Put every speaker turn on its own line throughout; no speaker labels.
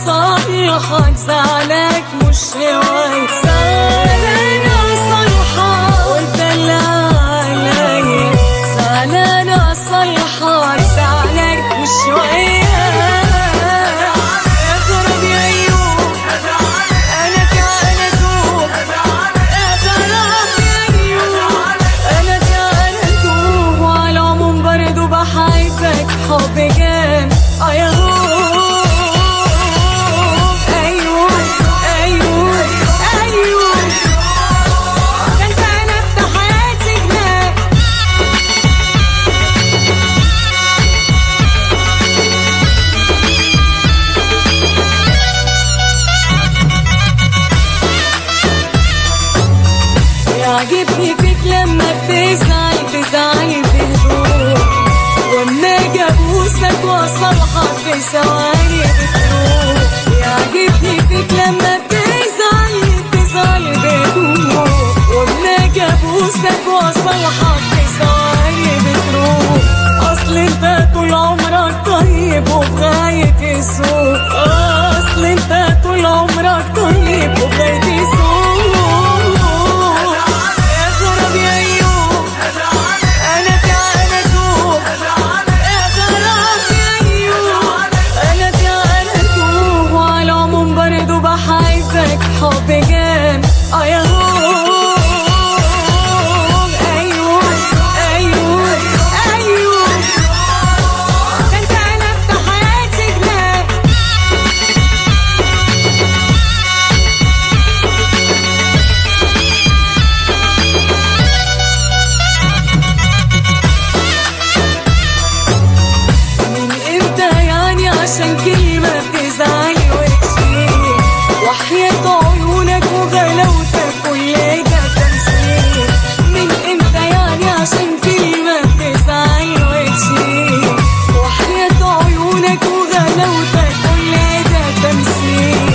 اصلحك، زعلك مش هواي، زعلان اصلحك وانت اللي عليا، زعلان اصلحك، زعلك مش هواي. حب جام ايوه ايوه ايوه ايوه، ده انت قلبت حياتي جنان. يعجبني فيك لما بتزعل بهدوء، واما اجي ابوسك واصلحك في ثواني بتروح. يعجبني فيك لما بتزعل بهدوء، واما اجي ابوسك واصلحك في ثواني بتروح. اصل انت طول عمرك طيب وفي غاية السوء، اصل انت طول عمرك طيب وفي غاية السوء. حب جام ايوه ايوه ايوه ايوه، ده انت قلبت حياتي جنان. من امتى يعني عشان كلمة بتزعلي وتشيل، وحياة عيونك وغلاوتك كل ده تمثيل. من امتى يعني عشان كلمة بتزعل وتشيل، وحياة عيونك وغلاوتك كل ده تمثيل.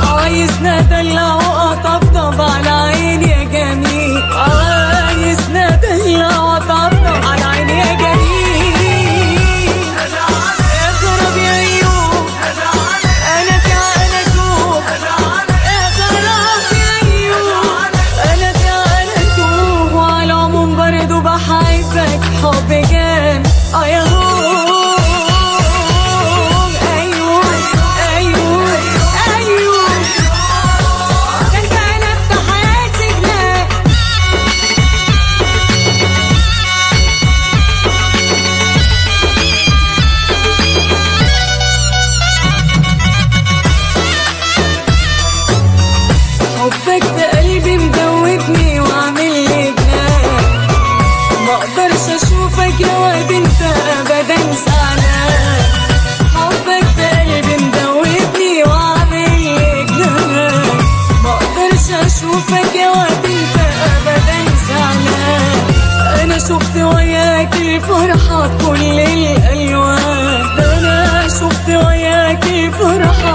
عايزنا ادلع واطبطب على عيني يا جميل، عايزنا ادلع واطبطب على عيني يا جميل. حب جام ايوه ايوه ايوه ايوه، ده انت قلبت حياتي جنان. حبك في قلبي مدوبني وعامل لي جنان، مقدرش اشوفك يا واد انت ابدا زعلان. حبك في قلبي مدوبني وعامل لي جنان، مقدرش اشوفك يا واد انت ابدا زعلان. انا شفت وياك الفرحة بكل الالوان، انا شفت وياك الفرحة